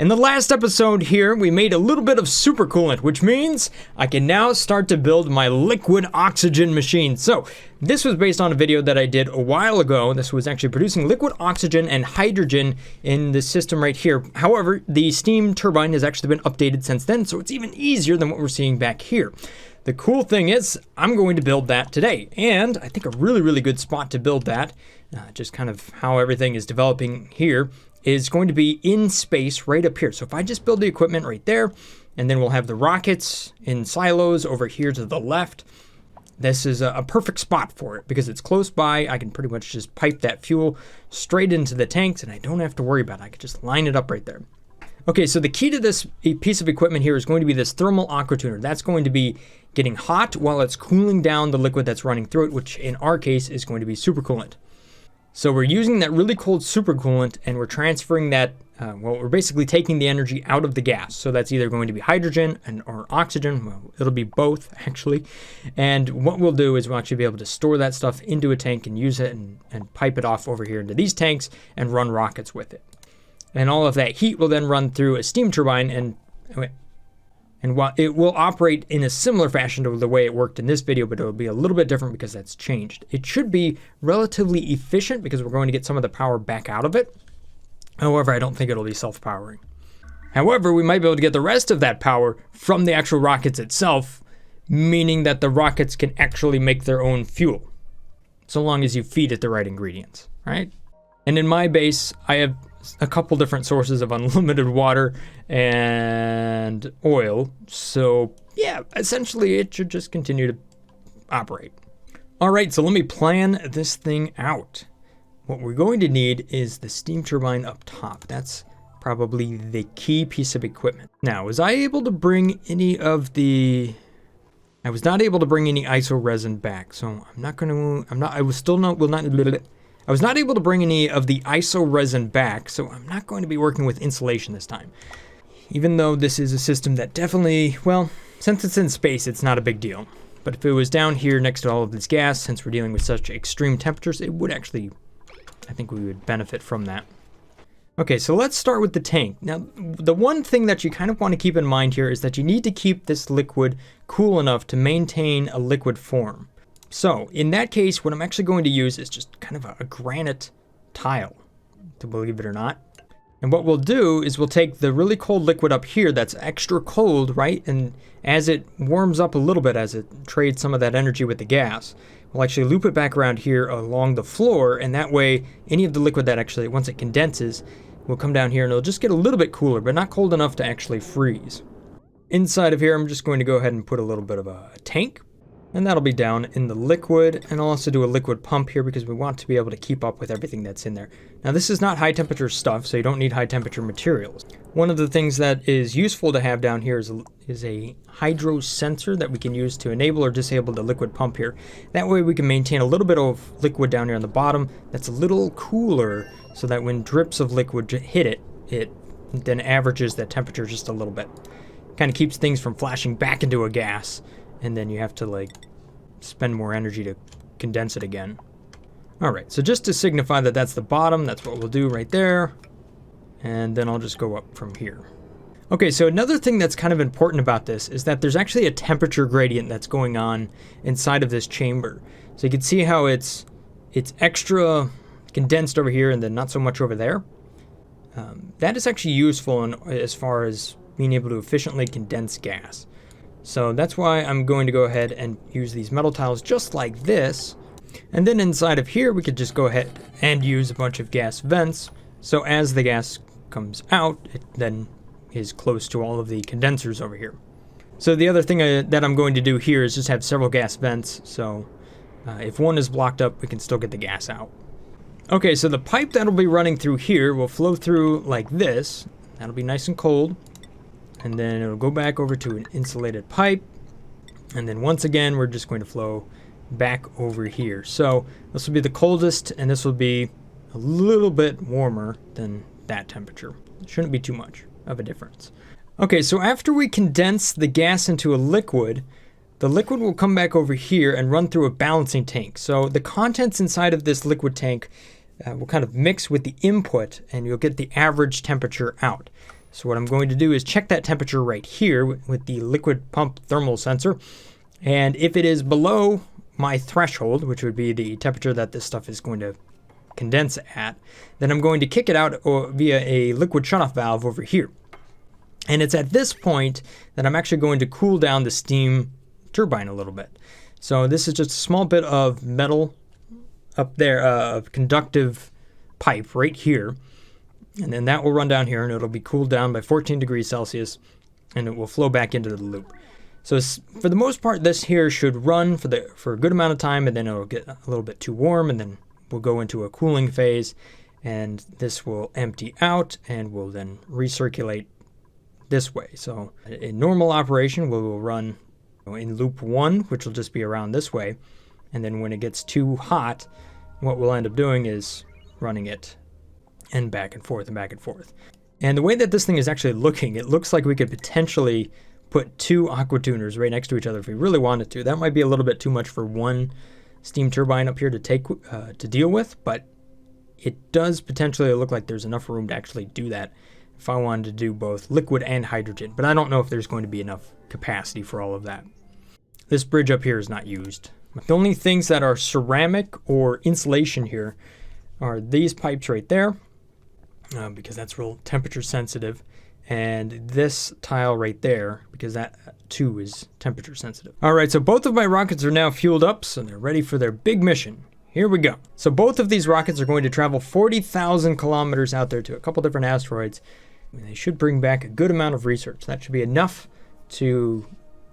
In the last episode here, we made a little bit of supercoolant, which means I can now start to build my liquid oxygen machine. So this was based on a video that I did a while ago. This was actually producing liquid oxygen and hydrogen in this system right here. However, the steam turbine has actually been updated since then, so it's even easier than what we're seeing back here. The cool thing is, I'm going to build that today, and I think a really good spot to build that, just kind of how everything is developing here, is going to be in space right up here. So if I just build the equipment right there, and then we'll have the rockets in silos over here to the left, this is a perfect spot for it because it's close by. I can pretty much just pipe that fuel straight into the tanks, and I don't have to worry about it. I can just line it up right there. Okay, so the key to this piece of equipment here is going to be this thermal aqua tuner. That's going to be getting hot while it's cooling down the liquid that's running through it, which in our case is going to be supercoolant. So we're using that really cold supercoolant, and we're transferring that, we're basically taking the energy out of the gas. So that's either going to be hydrogen or oxygen. Well, it'll be both, actually. And what we'll do is we'll actually be able to store that stuff into a tank and use it and pipe it off over here into these tanks and run rockets with it. And all of that heat will then run through a steam turbine, and while it will operate in a similar fashion to the way it worked in this video, but it'll be a little bit different because that's changed. It should be relatively efficient because we're going to get some of the power back out of it. However, I don't think it'll be self-powering. However, we might be able to get the rest of that power from the actual rockets itself, meaning that the rockets can actually make their own fuel, so long as you feed it the right ingredients, right? And in my base, I have a couple different sources of unlimited water and oil. So yeah, essentially it should just continue to operate. All right, so let me plan this thing out. What we're going to need is the steam turbine up top. That's probably the key piece of equipment. Now, was I able to bring any of the... I was not able to bring any iso resin back, so I was not able to bring any of the iso resin back, so I'm not going to be working with insulation this time. Even though this is a system that definitely, well, since it's in space, it's not a big deal. But if it was down here next to all of this gas, since we're dealing with such extreme temperatures, it would actually, I think we would benefit from that. Okay, so let's start with the tank. Now, the one thing that you kind of want to keep in mind here is that you need to keep this liquid cool enough to maintain a liquid form. So in that case, what I'm actually going to use is just kind of a granite tile, to believe it or not. And what we'll do is we'll take the really cold liquid up here that's extra cold, right? And as it warms up a little bit, as it trades some of that energy with the gas, we'll actually loop it back around here along the floor. And that way, any of the liquid that actually, once it condenses, will come down here and it'll just get a little bit cooler, but not cold enough to actually freeze. Inside of here, I'm just going to go ahead and put a little bit of a tank. And that'll be down in the liquid, and I'll also do a liquid pump here because we want to be able to keep up with everything that's in there. Now this is not high temperature stuff, so you don't need high temperature materials. One of the things that is useful to have down here is a hydro sensor that we can use to enable or disable the liquid pump here. That way we can maintain a little bit of liquid down here on the bottom that's a little cooler, so that when drips of liquid hit it, it then averages that temperature just a little bit. Kind of keeps things from flashing back into a gas. And then you have to like spend more energy to condense it again. All right, so just to signify that that's the bottom, that's what we'll do right there. And then I'll just go up from here. Okay, so another thing that's kind of important about this is that there's actually a temperature gradient that's going on inside of this chamber. So you can see how it's extra condensed over here and then not so much over there. That is actually useful as far as being able to efficiently condense gas. So that's why I'm going to go ahead and use these metal tiles just like this. And then inside of here, we could just go ahead and use a bunch of gas vents. So as the gas comes out, it then is close to all of the condensers over here. So the other thing that I'm going to do here is just have several gas vents. So if one is blocked up, we can still get the gas out. Okay, so the pipe that'll be running through here will flow through like this. That'll be nice and cold. And then it'll go back over to an insulated pipe. And then once again, we're just going to flow back over here. So this will be the coldest, and this will be a little bit warmer than that temperature. It shouldn't be too much of a difference. Okay, so after we condense the gas into a liquid, the liquid will come back over here and run through a balancing tank. So the contents inside of this liquid tank will kind of mix with the input, and you'll get the average temperature out. So what I'm going to do is check that temperature right here with the liquid pump thermal sensor. And if it is below my threshold, which would be the temperature that this stuff is going to condense at, then I'm going to kick it out via a liquid shutoff valve over here. And it's at this point that I'm actually going to cool down the steam turbine a little bit. So this is just a small bit of metal up there, conductive pipe right here. And then that will run down here and it'll be cooled down by 14 degrees Celsius and it will flow back into the loop. So for the most part, this here should run for a good amount of time, and then it'll get a little bit too warm, and then we'll go into a cooling phase, and this will empty out and will then recirculate this way. So in normal operation, we will run in loop 1, which will just be around this way, and then when it gets too hot, what we'll end up doing is running it and back and forth and back and forth. And the way that this thing is actually looking, it looks like we could potentially put 2 aqua tuners right next to each other if we really wanted to. That might be a little bit too much for one steam turbine up here to deal with, but it does potentially look like there's enough room to actually do that if I wanted to do both liquid and hydrogen. But I don't know if there's going to be enough capacity for all of that. This bridge up here is not used. The only things that are ceramic or insulation here are these pipes right there, because that's real temperature sensitive, and this tile right there, because that too is temperature sensitive. All right, so both of my rockets are now fueled up, so they're ready for their big mission. Here we go. So both of these rockets are going to travel 40,000 kilometers out there to a couple different asteroids. And they should bring back a good amount of research. That should be enough to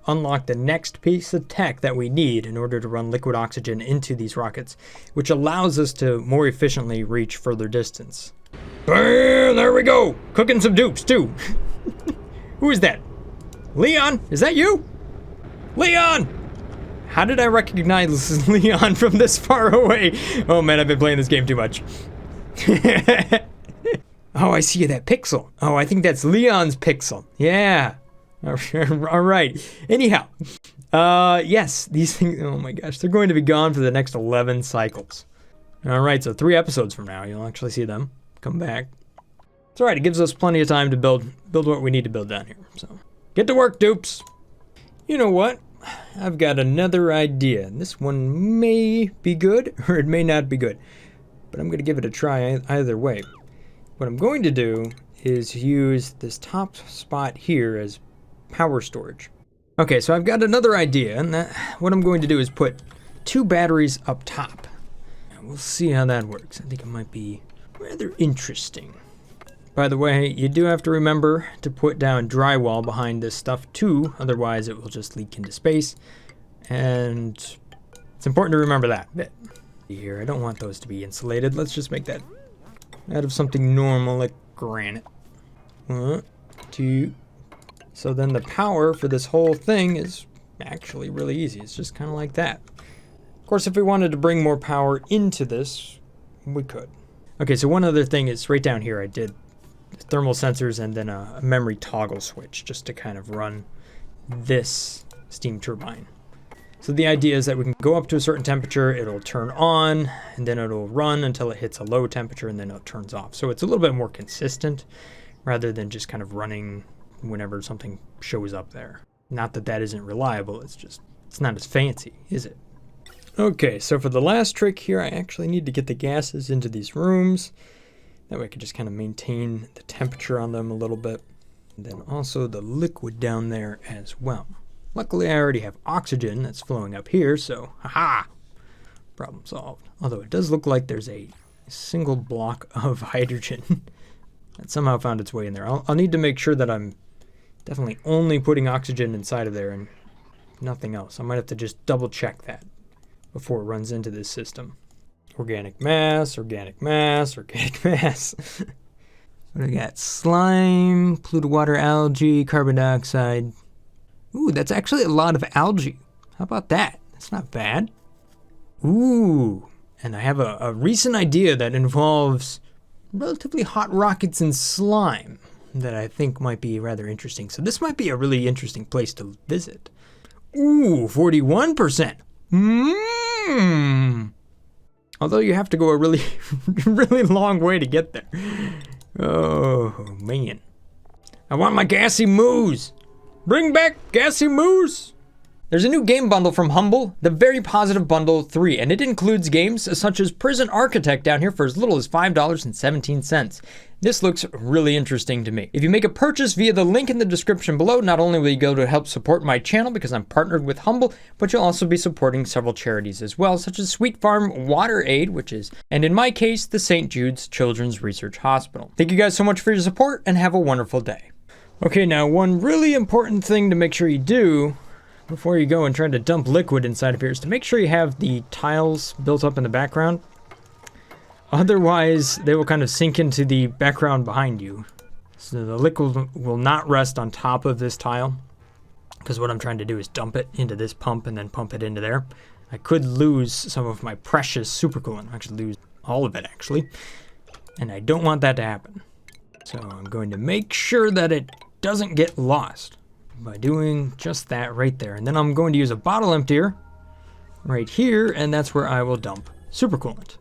unlock the next piece of tech that we need in order to run liquid oxygen into these rockets, which allows us to more efficiently reach further distance. Bam! There we go! Cooking some dupes, too. Who is that? Leon? Is that you? Leon! How did I recognize Leon from this far away? Oh man, I've been playing this game too much. Oh, I see that pixel. Oh, I think that's Leon's pixel. Yeah. All right. Anyhow, yes, these things, oh my gosh, they're going to be gone for the next 11 cycles. All right, so 3 episodes from now, you'll actually see them come back. It's all right, it gives us plenty of time to build what we need to build down here. So get to work, dupes. You know what? I've got another idea. This one may be good or it may not be good, but I'm going to give it a try either way. What I'm going to do is use this top spot here as power storage. Okay, so I've got another idea, and what I'm going to do is put 2 batteries up top. We'll see how that works. I think it might be rather interesting. By the way, you do have to remember to put down drywall behind this stuff too, otherwise it will just leak into space, and it's important to remember that bit. Here, I don't want those to be insulated. Let's just make that out of something normal like granite. 1, 2. So then the power for this whole thing is actually really easy. It's just kind of like that. Of course, if we wanted to bring more power into this, we could. Okay, so one other thing is right down here I did thermal sensors and then a memory toggle switch just to kind of run this steam turbine. So the idea is that we can go up to a certain temperature, it'll turn on, and then it'll run until it hits a low temperature and then it turns off. So it's a little bit more consistent rather than just kind of running whenever something shows up there. Not that that isn't reliable, it's not as fancy, is it? Okay, so for the last trick here, I actually need to get the gases into these rooms. That way I can just kind of maintain the temperature on them a little bit. And then also the liquid down there as well. Luckily, I already have oxygen that's flowing up here, so haha, problem solved. Although it does look like there's a single block of hydrogen that somehow found its way in there. I'll need to make sure that I'm definitely only putting oxygen inside of there and nothing else. I might have to just double check that before it runs into this system. Organic mass, organic mass, organic mass. What do we got? Slime, polluted water, algae, carbon dioxide. Ooh, that's actually a lot of algae. How about that? That's not bad. Ooh, and I have a recent idea that involves relatively hot rockets and slime that I think might be rather interesting. So this might be a really interesting place to visit. Ooh, 41%. Although you have to go a really, really long way to get there. Oh, man. I want my gassy moos. Bring back gassy moos. There's a new game bundle from Humble, the Very Positive Bundle 3, and it includes games such as Prison Architect down here for as little as $5.17. This looks really interesting to me. If you make a purchase via the link in the description below, not only will you go to help support my channel because I'm partnered with Humble, but you'll also be supporting several charities as well, such as Sweet Farm Water Aid, and in my case, the St. Jude's Children's Research Hospital. Thank you guys so much for your support and have a wonderful day. Okay, now one really important thing to make sure you do before you go and try to dump liquid inside of here is to make sure you have the tiles built up in the background. Otherwise, they will kind of sink into the background behind you. So the liquid will not rest on top of this tile, because what I'm trying to do is dump it into this pump and then pump it into there. I could lose some of my precious supercoolant. Actually lose all of it, actually. And I don't want that to happen. So I'm going to make sure that it doesn't get lost by doing just that right there. And then I'm going to use a bottle emptier right here, and that's where I will dump supercoolant.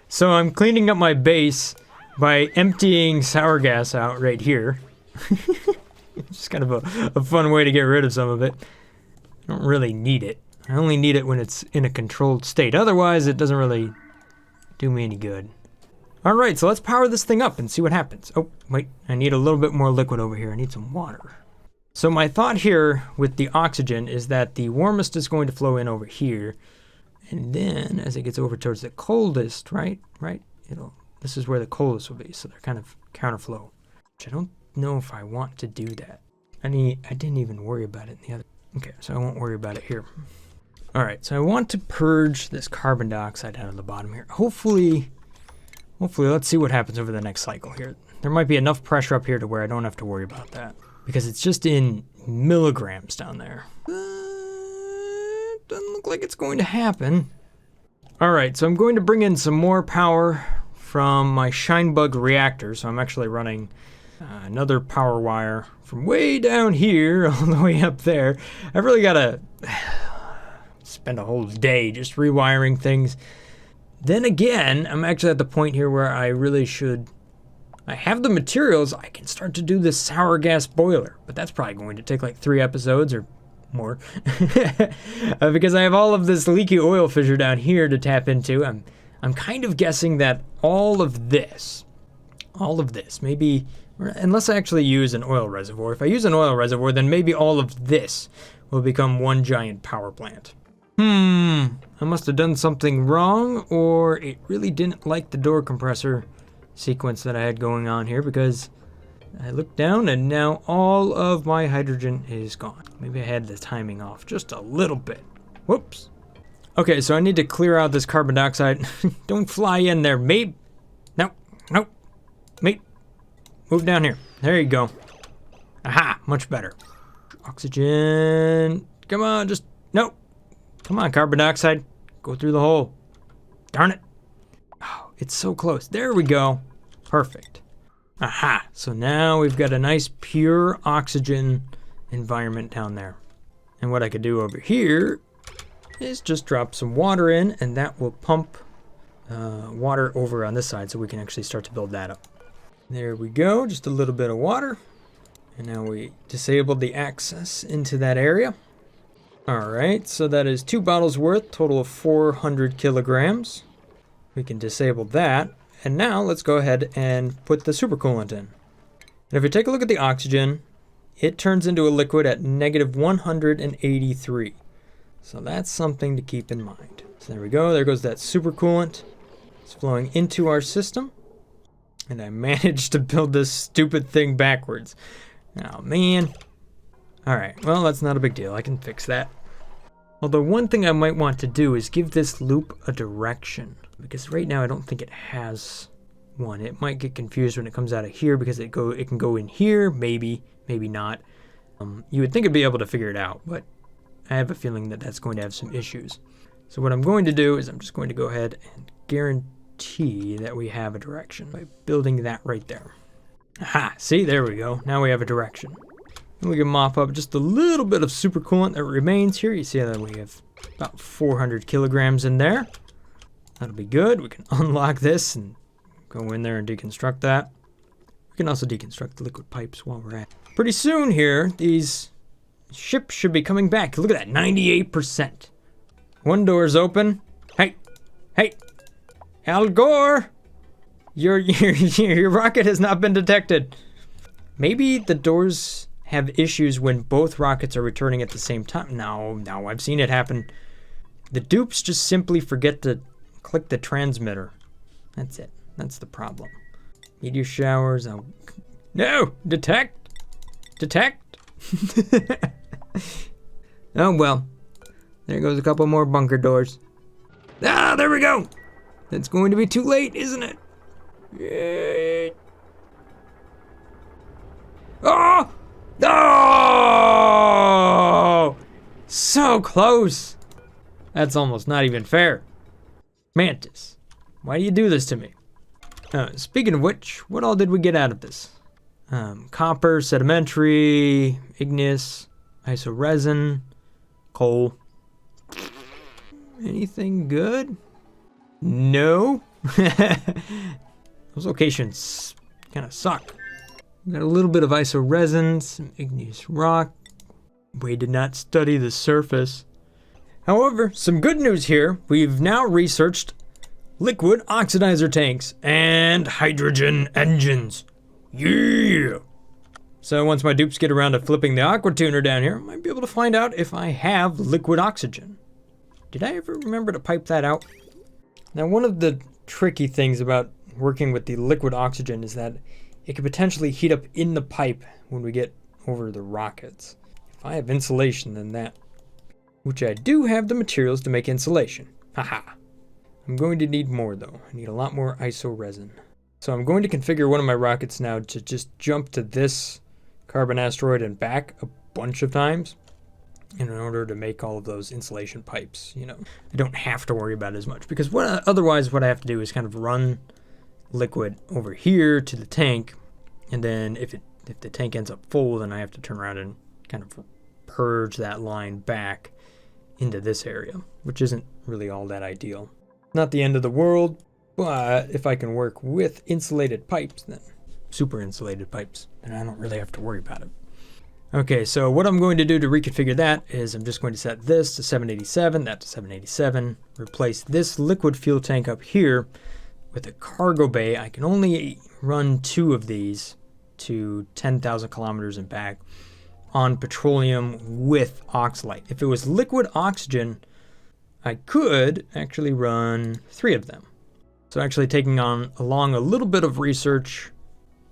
So I'm cleaning up my base by emptying sour gas out right here. Just kind of a fun way to get rid of some of it. I don't really need it. I only need it when it's in a controlled state. Otherwise, it doesn't really do me any good. All right, so let's power this thing up and see what happens. Oh, wait, I need a little bit more liquid over here. I need some water. So my thought here with the oxygen is that the warmest is going to flow in over here. And then as it gets over towards the coldest, right? This is where the coldest will be. So they're kind of counterflow, which I don't know if I want to do that. I didn't even worry about it in the other. Okay, so I won't worry about it here. All right, so I want to purge this carbon dioxide out of the bottom here. Hopefully, let's see what happens over the next cycle here. There might be enough pressure up here to where I don't have to worry about that, because it's just in milligrams down there. Doesn't look like it's going to happen. All right, so I'm going to bring in some more power from my Shinebug reactor. So I'm actually running another power wire from way down here all the way up there. I've really got to spend a whole day just rewiring things. Then again, I'm actually at the point here where I really should. I have the materials. I can start to do this sour gas boiler, but that's probably going to take like 3 episodes or more because I have all of this leaky oil fissure down here to tap into. I'm kind of guessing that all of this, maybe, unless I actually use an oil reservoir. If I use an oil reservoir, then maybe all of this will become one giant power plant. I must have done something wrong, or it really didn't like the door compressor sequence that I had going on here, because I looked down and now all of my hydrogen is gone. Maybe I had the timing off just a little bit. Whoops. Okay, so I need to clear out this carbon dioxide. Don't fly in there, mate. No. Mate, move down here. There you go. Aha, much better. Oxygen. Come on, no. Come on, carbon dioxide. Go through the hole. Darn it. Oh, it's so close. There we go. Perfect. Aha, so now we've got a nice pure oxygen environment down there. And what I could do over here is just drop some water in, and that will pump water over on this side so we can actually start to build that up. There we go, just a little bit of water. And now we disabled the access into that area. All right, so that is 2 bottles worth, total of 400 kilograms. We can disable that. And now let's go ahead and put the supercoolant in. And if we take a look at the oxygen, it turns into a liquid at -183. So that's something to keep in mind. So there we go. There goes that supercoolant. It's flowing into our system. And I managed to build this stupid thing backwards. Oh, man. All right. Well, that's not a big deal. I can fix that. Although one thing I might want to do is give this loop a direction. Because right now I don't think it has one. It might get confused when it comes out of here because it can go in here, maybe not. You would think it'd be able to figure it out, but I have a feeling that that's going to have some issues. So what I'm going to do is I'm just going to go ahead and guarantee that we have a direction by building that right there. Aha, see, there we go. Now we have a direction. And we can mop up just a little bit of supercoolant that remains here. You see that we have about 400 kilograms in there. That'll be good. We can unlock this and go in there and deconstruct that. We can also deconstruct the liquid pipes while we're at it. Pretty soon here, these ships should be coming back. Look at that, 98%. One door's open. Hey, Al Gore, your rocket has not been detected. Maybe the doors have issues when both rockets are returning at the same time. No, I've seen it happen. The dupes just simply forget to click the transmitter. That's it. That's the problem. Meteor showers. No! Detect! Oh well. There goes a couple more bunker doors. Ah, there we go! That's going to be too late, isn't it? Yay! Oh! Oh! So close! That's almost not even fair. Mantis, why do you do this to me? Speaking of which, what all did we get out of this? Copper, sedimentary, igneous, isoresin, coal. Anything good? No. Those locations kind of suck. We got a little bit of isoresin, some igneous rock. We did not study the surface. However, some good news here. We've now researched liquid oxidizer tanks and hydrogen engines. Yeah! So once my dupes get around to flipping the Aqua tuner down here, I might be able to find out if I have liquid oxygen. Did I ever remember to pipe that out? Now, one of the tricky things about working with the liquid oxygen is that it could potentially heat up in the pipe when we get over the rockets. If I have insulation, then that... Which I do have the materials to make insulation. Haha. I'm going to need more though. I need a lot more isoresin. So I'm going to configure one of my rockets now to just jump to this carbon asteroid and back a bunch of times in order to make all of those insulation pipes. You know, I don't have to worry about it as much because otherwise what I have to do is kind of run liquid over here to the tank, and then if the tank ends up full, then I have to turn around and kind of purge that line back into this area, which isn't really all that ideal. Not the end of the world, but if I can work with insulated pipes, then super insulated pipes, then I don't really have to worry about it. Okay, so what I'm going to do to reconfigure that is I'm just going to set this to 787, that to 787, replace this liquid fuel tank up here with a cargo bay. I can only run 2 of these to 10,000 kilometers and back on petroleum with oxalite. If it was liquid oxygen, I could actually run 3 of them. So actually taking along a little bit of research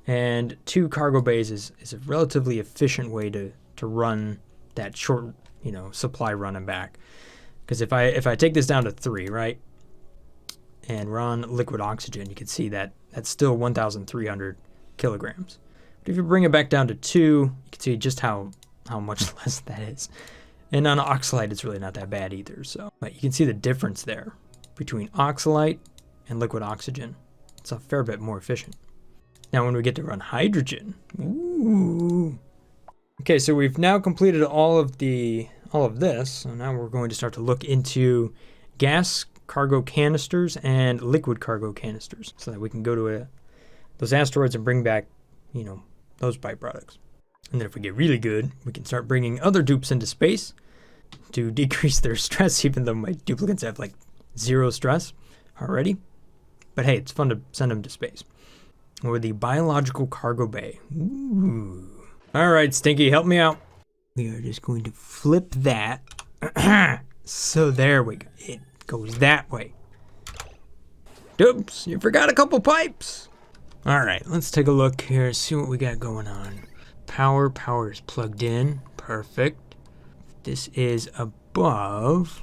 and 2 cargo bays is a relatively efficient way to run that short, supply run and back. Because if I take this down to 3, right, and run liquid oxygen, you can see that that's still 1,300 kilograms. But if you bring it back down to 2, you can see just how much less that is. And on oxalite, it's really not that bad either. So, but you can see the difference there between oxalite and liquid oxygen. It's a fair bit more efficient. Now, when we get to run hydrogen, ooh. Okay, so we've now completed all of this. So now we're going to start to look into gas cargo canisters and liquid cargo canisters, so that we can go to those asteroids and bring back, those byproducts. And then if we get really good, we can start bringing other dupes into space to decrease their stress, even though my duplicates have like 0 stress already. But hey, it's fun to send them to space. Or the biological cargo bay. Ooh. All right, Stinky, help me out. We are just going to flip that. So there we go. It goes that way. Oops, you forgot a couple pipes. All right, let's take a look here, see what we got going on. Power is plugged in. Perfect. This is above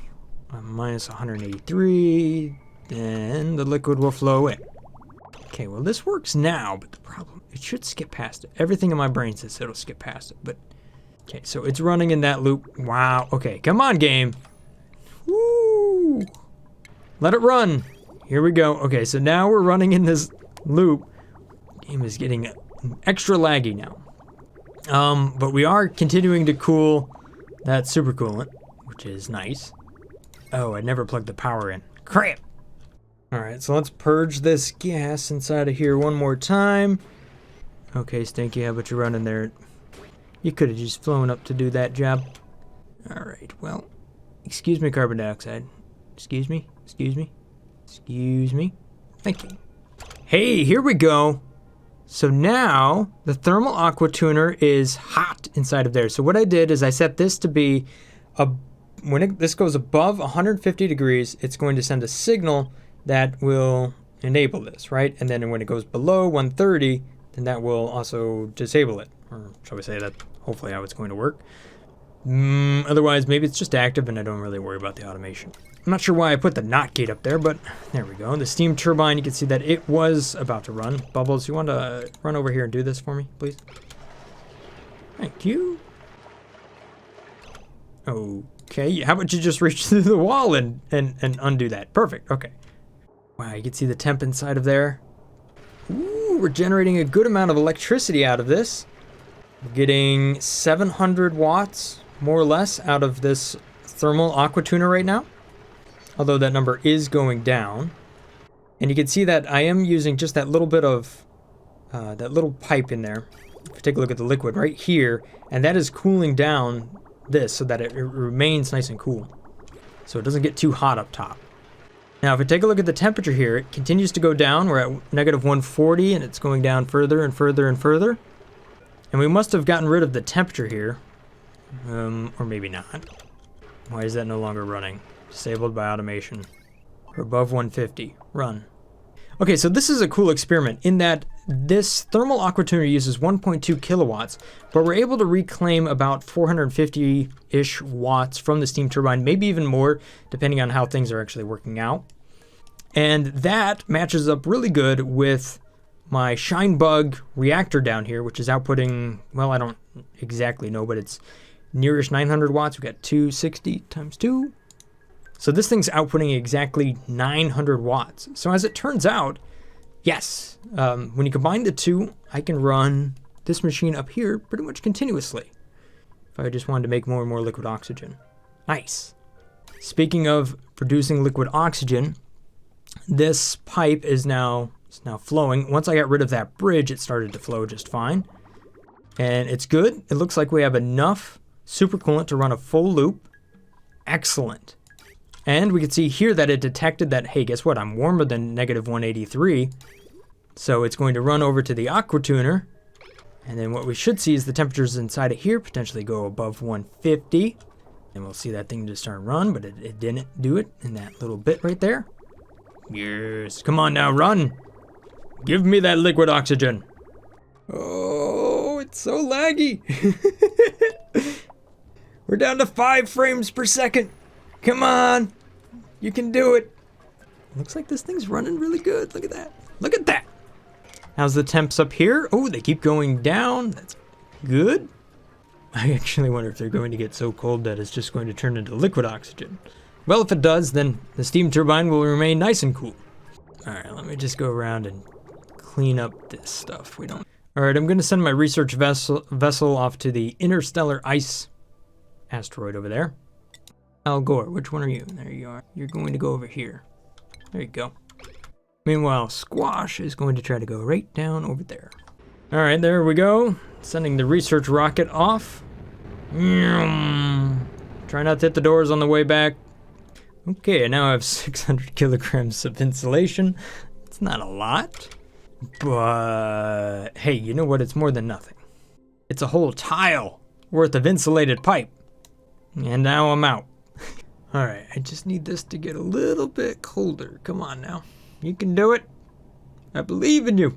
minus 183. Then the liquid will flow away. Okay, well this works now, but the problem, it should skip past it. Everything in my brain says it'll skip past it, but okay, so it's running in that loop. Wow, okay, come on game. Woo! Let it run. Here we go. Okay, so now we're running in this loop. Game is getting extra laggy now. But we are continuing to cool that supercoolant, which is nice. Oh, I never plugged the power in. Crap! Alright, so let's purge this gas inside of here one more time. Okay, Stinky, how about you running there? You could have just flown up to do that job. Alright, well, excuse me, carbon dioxide. Excuse me, excuse me, excuse me. Thank you. Hey, here we go. So now the thermal aqua tuner is hot inside of there. So what I did is I set this to be, this goes above 150 degrees, it's going to send a signal that will enable this, right? And then when it goes below 130, then that will also disable it. Or shall we say that hopefully how it's going to work. Otherwise, maybe it's just active and I don't really worry about the automation. I'm not sure why I put the NOT gate up there, but there we go. The steam turbine, you can see that it was about to run. Bubbles, you want to run over here and do this for me, please? Thank you. Okay, how about you just reach through the wall and undo that? Perfect, okay. Wow, you can see the temp inside of there. Ooh, we're generating a good amount of electricity out of this. We're getting 700 watts, more or less, out of this thermal aqua tuner right now. Although that number is going down. And you can see that I am using just that little bit of, that little pipe in there. If you take a look at the liquid right here, and that is cooling down this so that it remains nice and cool. So it doesn't get too hot up top. Now if we take a look at the temperature here, it continues to go down. We're at negative 140 and it's going down further and further and further. And we must have gotten rid of the temperature here. Or maybe not. Why is that no longer running? Disabled by automation. We're above 150. Run. Okay, so this is a cool experiment in that this thermal aqua tuner uses 1.2 kilowatts, but we're able to reclaim about 450-ish watts from the steam turbine, maybe even more, depending on how things are actually working out. And that matches up really good with my Shinebug reactor down here, which is outputting, well, I don't exactly know, but it's nearish 900 watts. We've got 260 times 2. So this thing's outputting exactly 900 watts. So as it turns out, yes, when you combine the two, I can run this machine up here pretty much continuously. If I just wanted to make more and more liquid oxygen. Nice. Speaking of producing liquid oxygen, this pipe is now flowing. Once I got rid of that bridge, it started to flow just fine. And it's good. It looks like we have enough supercoolant to run a full loop. Excellent. And we can see here that it detected that, hey, guess what? I'm warmer than negative 183. So it's going to run over to the aqua tuner. And then what we should see is the temperatures inside of here potentially go above 150. And we'll see that thing just start run, but it didn't do it in that little bit right there. Yes, come on now, run. Give me that liquid oxygen. Oh, it's so laggy. We're down to 5 frames per second. Come on, you can do it. Looks like this thing's running really good. Look at that. Look at that. How's the temps up here? Oh, they keep going down. That's good. I actually wonder if they're going to get so cold that it's just going to turn into liquid oxygen. Well, if it does, then the steam turbine will remain nice and cool. All right, let me just go around and clean up this stuff. All right, I'm going to send my research vessel off to the interstellar ice asteroid over there. Al Gore, which one are you? There you are. You're going to go over here. There you go. Meanwhile, Squash is going to try to go right down over there. All right, there we go. Sending the research rocket off. Try not to hit the doors on the way back. Okay, I now have 600 kilograms of insulation. It's not a lot, but hey, you know what? It's more than nothing. It's a whole tile worth of insulated pipe. And now I'm out. All right, I just need this to get a little bit colder. Come on now. You can do it. I believe in you.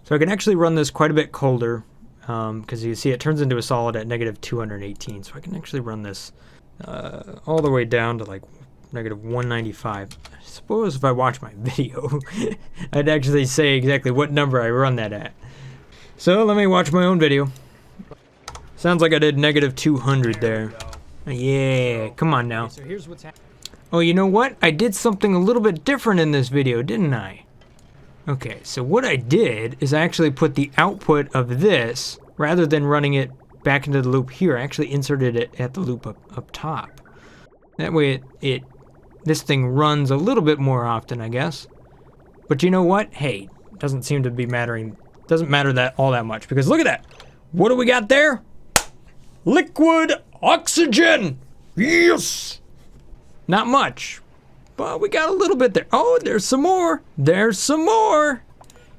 So I can actually run this quite a bit colder because you see it turns into a solid at negative 218. So I can actually run this all the way down to like negative 195. I suppose if I watch my video, I'd actually say exactly what number I run that at. So let me watch my own video. Sounds like I did negative 200 there. Yeah, come on now. Okay, so here's what's happening. Oh, you know what? I did something a little bit different in this video, didn't I? Okay, so what I did is I actually put the output of this, rather than running it back into the loop here, I actually inserted it at the loop up top. That way this thing runs a little bit more often, I guess. But you know what? Hey, it doesn't seem to be mattering doesn't matter that all that much, because look at that. What do we got there? Liquid oxygen! Yes! Not much, but we got a little bit there. Oh, there's some more. There's some more.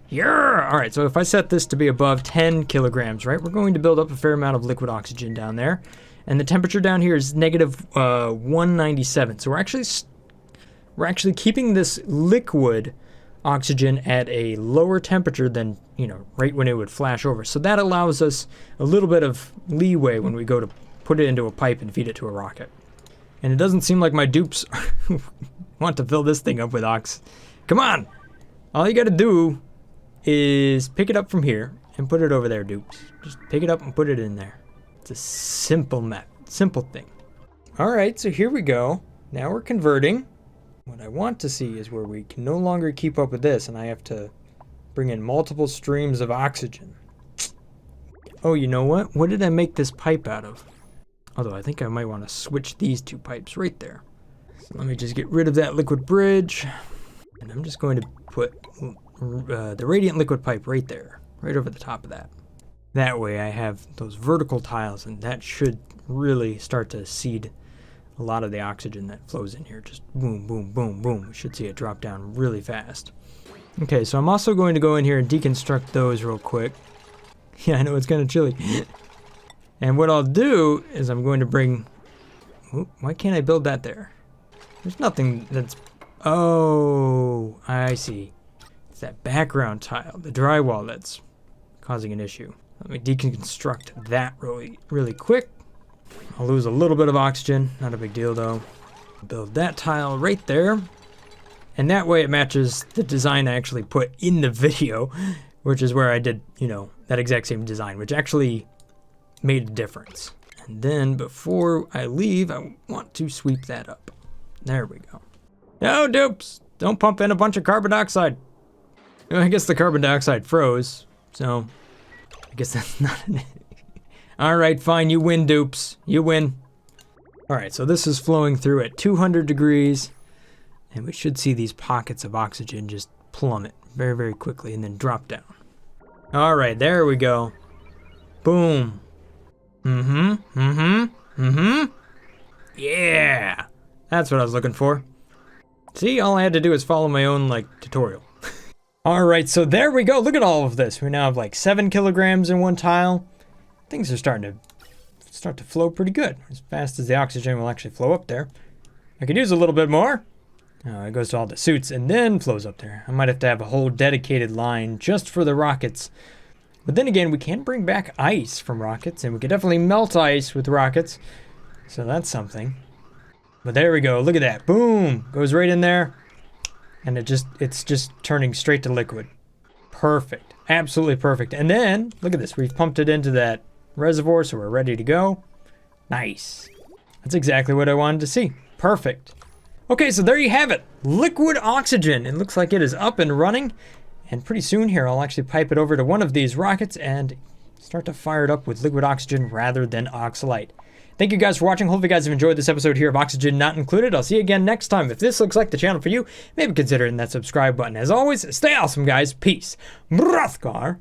Yeah. All right, so if I set this to be above 10 kilograms, right, we're going to build up a fair amount of liquid oxygen down there. And the temperature down here is negative 197. So we're actually keeping this liquid oxygen at a lower temperature than, you know, right when it would flash over. So that allows us a little bit of leeway when we go to put it into a pipe and feed it to a rocket. And it doesn't seem like my dupes want to fill this thing up with ox. Come on! All you gotta do is pick it up from here and put it over there, dupes. Just pick it up and put it in there. It's a simple thing. Alright, so here we go. Now we're converting. What I want to see is where we can no longer keep up with this and I have to bring in multiple streams of oxygen. Oh, you know what? What did I make this pipe out of? Although I think I might want to switch these two pipes right there. So let me just get rid of that liquid bridge. And I'm just going to put the radiant liquid pipe right there, right over the top of that. That way I have those vertical tiles, and that should really start to seed a lot of the oxygen that flows in here. Just boom, boom, boom, boom. We should see it drop down really fast. Okay, so I'm also going to go in here and deconstruct those real quick. Yeah, I know it's kind of chilly. And what I'll do is I'm going to bring... Oop, why can't I build that there? There's nothing that's... Oh, I see. It's that background tile, the drywall, that's causing an issue. Let me deconstruct that really quick. I'll lose a little bit of oxygen, not a big deal though. Build that tile right there. And that way it matches the design I actually put in the video, which is where I did, you know, that exact same design, which actually made a difference. And then before I leave, I want to sweep that up. There we go. No, dupes, don't pump in a bunch of carbon dioxide. I guess the carbon dioxide froze, so I guess that's not an... Alright, fine, you win, dupes. You win. Alright, so this is flowing through at 200 degrees, and we should see these pockets of oxygen just plummet very, very quickly and then drop down. Alright, there we go. Boom. Yeah! That's what I was looking for. See, all I had to do is follow my own, like, tutorial. Alright, so there we go. Look at all of this. We now have like 7 kilograms in one tile. Things are starting to flow pretty good. As fast as the oxygen will actually flow up there. I could use a little bit more. Oh, it goes to all the suits and then flows up there. I might have to have a whole dedicated line just for the rockets. But then again, we can bring back ice from rockets, and we can definitely melt ice with rockets. So that's something. But there we go. Look at that. Boom! Goes right in there. And it's just turning straight to liquid. Perfect. Absolutely perfect. And then, look at this. We've pumped it into that reservoir, so we're ready to go. Nice. That's exactly what I wanted to see. Perfect. Okay, so there you have it. Liquid oxygen. It looks like it is up and running. And pretty soon here, I'll actually pipe it over to one of these rockets and start to fire it up with liquid oxygen rather than oxalite. Thank you guys for watching. Hopefully you guys have enjoyed this episode here of Oxygen Not Included. I'll see you again next time. If this looks like the channel for you, maybe consider hitting that subscribe button. As always, stay awesome, guys. Peace. Brothgar